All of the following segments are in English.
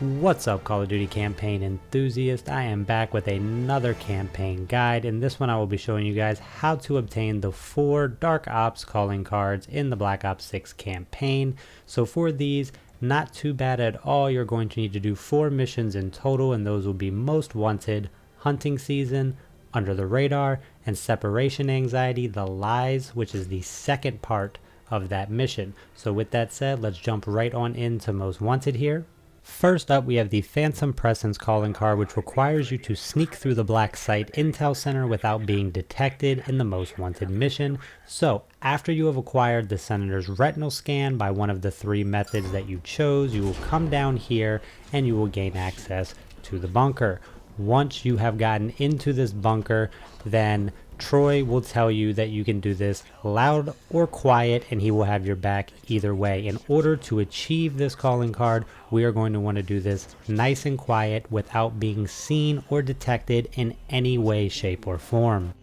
What's up, Call of Duty campaign enthusiast? I am back with another campaign guide. In this one I will be showing you guys how to obtain the 4 Dark Ops calling cards in the Black Ops 6 campaign. So for these, not too bad at all. You're going to need to do 4 missions in total, and those will be Most Wanted, Hunting Season, Under the Radar, and Separation Anxiety, the Lies, which is the second part of that mission. So with that said, let's jump right on into Most Wanted here. First up, we have the Phantom Presence calling card, which requires you to sneak through the Black Site Intel Center without being detected in the Most Wanted mission. So, after you have acquired the Senator's retinal scan by one of the 3 methods that you chose, you will come down here and you will gain access to the bunker. Once you have gotten into this bunker, then Troy will tell you that you can do this loud or quiet, and he will have your back either way. In order to achieve this calling card, we are going to want to do this nice and quiet without being seen or detected in any way, shape, or form.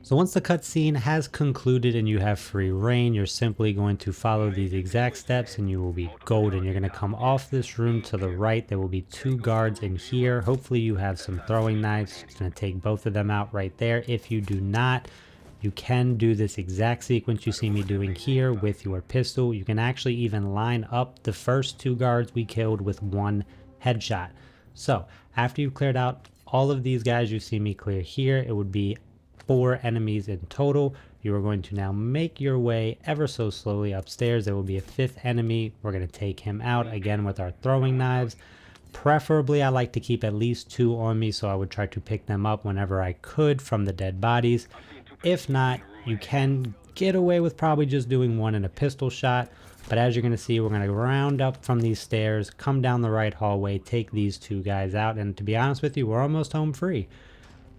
So once the cutscene has concluded and you have free reign, you're simply going to follow these exact steps and you will be golden. You're going to come off this room to the right. There will be 2 guards in here. Hopefully you have some throwing knives. It's going to take both of them out right there. If you do not, you can do this exact sequence you see me doing here with your pistol. You can actually even line up the first 2 guards we killed with 1 headshot. So after you've cleared out all of these guys you see me clear here, it would be 4 enemies in total. You are going to now make your way ever so slowly upstairs. There will be a 5th enemy. We're going to take him out again with our throwing knives. Preferably I like to keep at least 2 on me, so I would try to pick them up whenever I could from the dead bodies. If not, you can get away with probably just doing 1 in a pistol shot. But as you're going to see, we're going to round up from these stairs, come down the right hallway, take these 2 guys out, and to be honest with you, we're almost home free.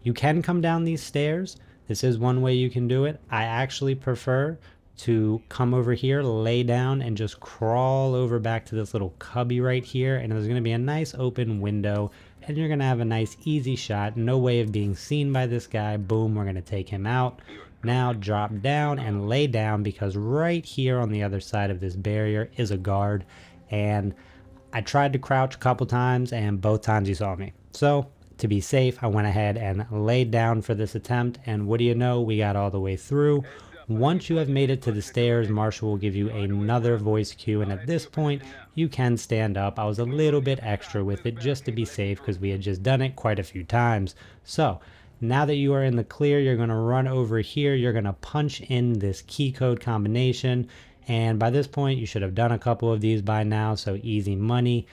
You can come down these stairs. This is one way you can do it. I actually prefer to come over here, lay down, and just crawl over back to this little cubby right here. And there's going to be a nice open window, and you're going to have a nice easy shot. No way of being seen by this guy. Boom, we're going to take him out. Now drop down and lay down, because right here on the other side of this barrier is a guard. And I tried to crouch a couple times, and both times he saw me. So to be safe, I went ahead and laid down for this attempt, and what do you know, we got all the way through. Once you have made it to the stairs, Marshall will give you another voice cue, and at this point you can stand up. I was a little bit extra with it just to be safe, because we had just done it quite a few times. So now that you are in the clear, you're going to run over here, you're going to punch in this key code combination, and by this point you should have done a couple of these by now, so easy money.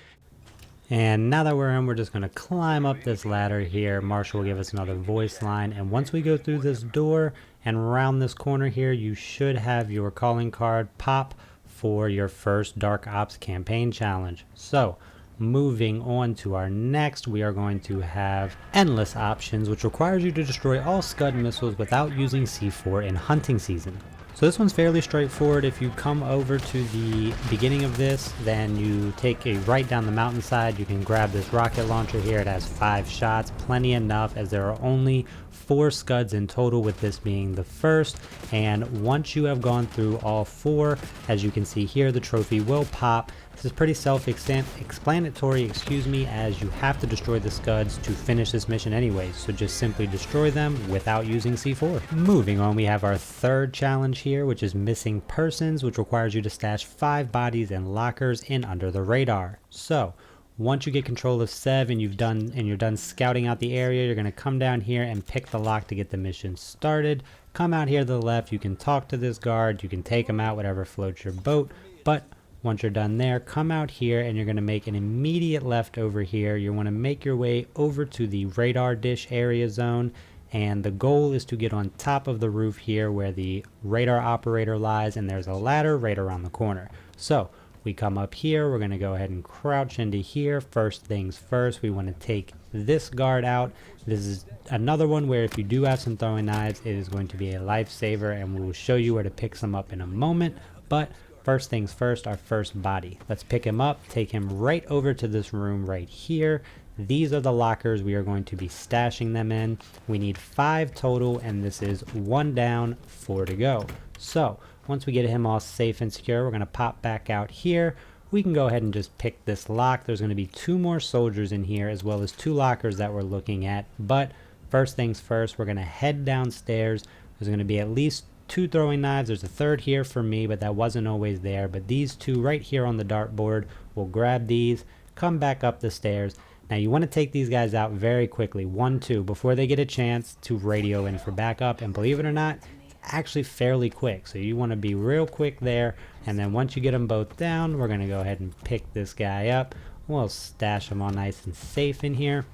And now that we're in, we're just going to climb up this ladder here. Marshall will give us another voice line. And once we go through this door and around this corner here, you should have your calling card pop for your first Dark Ops campaign challenge. So moving on to our next, we are going to have Endless Options, which requires you to destroy all Scud missiles without using C4 in hunting season. So this one's fairly straightforward. If you come over to the beginning of this, then you take a right down the mountainside. You can grab this rocket launcher here. It has 5 shots, plenty enough, as there are only 4 scuds in total, with this being the first. And once you have gone through all 4, as you can see here, the trophy will pop. This is pretty self-explanatory, as you have to destroy the scuds to finish this mission anyways, so just simply destroy them without using C4. Moving on, we have our 3rd challenge here, which is Missing Persons, which requires you to stash 5 bodies in lockers in Under the Radar. So once you get control of Sev and you're done scouting out the area, you're going to come down here and pick the lock to get the mission started. Come out here to the left, you can talk to this guard, you can take him out, whatever floats your boat. But once you're done there, come out here and you're going to make an immediate left over here. You want to make your way over to the radar dish area zone, and the goal is to get on top of the roof here where the radar operator lies, and there's a ladder right around the corner. So we come up here, we're going to go ahead and crouch into here. First things first, we want to take this guard out. This is another one where if you do have some throwing knives, it is going to be a lifesaver, and we will show you where to pick some up in a moment. But first things first, our first body. Let's pick him up, take him right over to this room right here. These are the lockers we are going to be stashing them in. We need 5 total, and this is 1 down, 4 to go. So once we get him all safe and secure, we're going to pop back out here. we can go ahead and just pick this lock. There's going to be 2 more soldiers in here as well as 2 lockers that we're looking at. But first things first, we're going to head downstairs. There's going to be at least 2 throwing knives. There's a third here for me, but that wasn't always there. But these 2 right here on the dartboard, we'll grab these, come back up the stairs. Now you want to take these guys out very quickly, 1, 2, before they get a chance to radio in for backup. And believe it or not, it's actually fairly quick. So you want to be real quick there. And then once you get them both down, we're going to go ahead and pick this guy up. We'll stash them all nice and safe in here.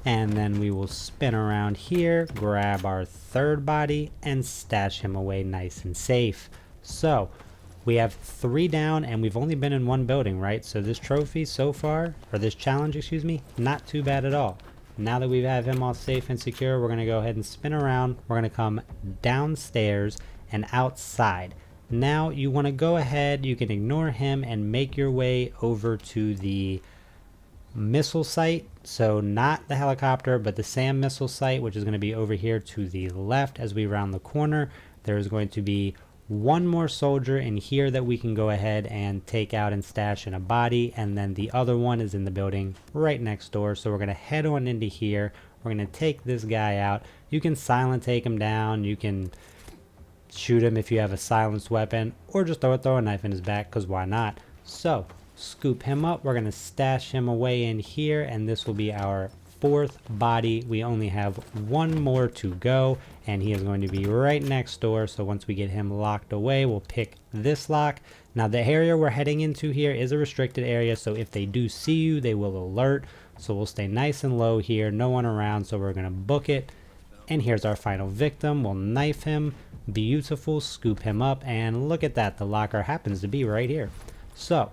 And then we will spin around here, grab our third body, and stash him away nice and safe. So we have 3 down, and we've only been in 1 building, right? So this trophy so far, or this challenge, excuse me, not too bad at all. Now that we have him all safe and secure, we're going to go ahead and spin around. We're going to come downstairs and outside. Now you want to go ahead, you can ignore him and make your way over to the missile site. So not the helicopter, but the SAM missile site, which is going to be over here to the left as we round the corner. There's going to be 1 more soldier in here that we can go ahead and take out and stash in a body, and then the other one is in the building right next door. So we're going to head on into here. We're going to take this guy out. You can silent take him down, you can shoot him if you have a silenced weapon, or just throw a knife in his back, because why not? So scoop him up. We're going to stash him away in here, and this will be our 4th body. We only have 1 more to go, and he is going to be right next door. So once we get him locked away, we'll pick this lock. Now the area we're heading into here is a restricted area, so if they do see you, they will alert. So we'll stay nice and low here, no one around, so we're going to book it. And here's our final victim. We'll knife him. Beautiful. Scoop him up, and look at that, the locker happens to be right here. So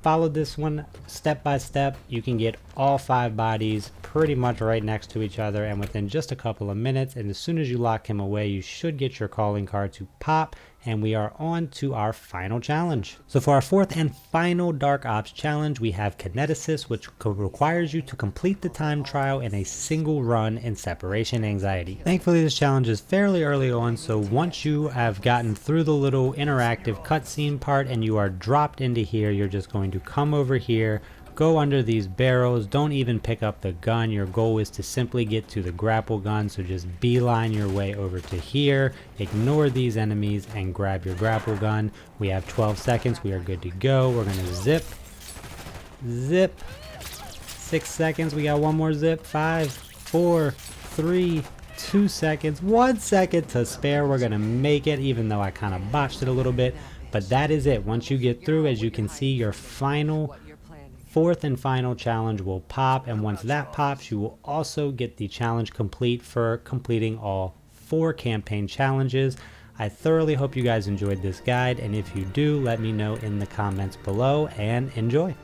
follow this one step by step. You can get all 5 bodies pretty much right next to each other, and within just a couple of minutes, and as soon as you lock him away, you should get your calling card to pop, and we are on to our final challenge. So for our 4th and final Dark Ops challenge, we have Keneticist, which requires you to complete the time trial in a single run in separation anxiety. Thankfully, this challenge is fairly early on, so once you have gotten through the little interactive cutscene part and you are dropped into here, you're just going to come over here, go under these barrels. Don't even pick up the gun. Your goal is to simply get to the grapple gun, so just beeline your way over to here, ignore these enemies, and grab your grapple gun. We have 12 seconds. We are good to go. We're going to zip. 6 seconds. We got 1 more zip. 5, 4, 3, 2 seconds. 1 second to spare. We're going to make it, even though I kind of botched it a little bit. But that is it. Once you get through, as you can see, your final 4th and final challenge will pop, and once that pops, you will also get the challenge complete for completing all 4 campaign challenges. I thoroughly hope you guys enjoyed this guide, and if you do, let me know in the comments below, and enjoy.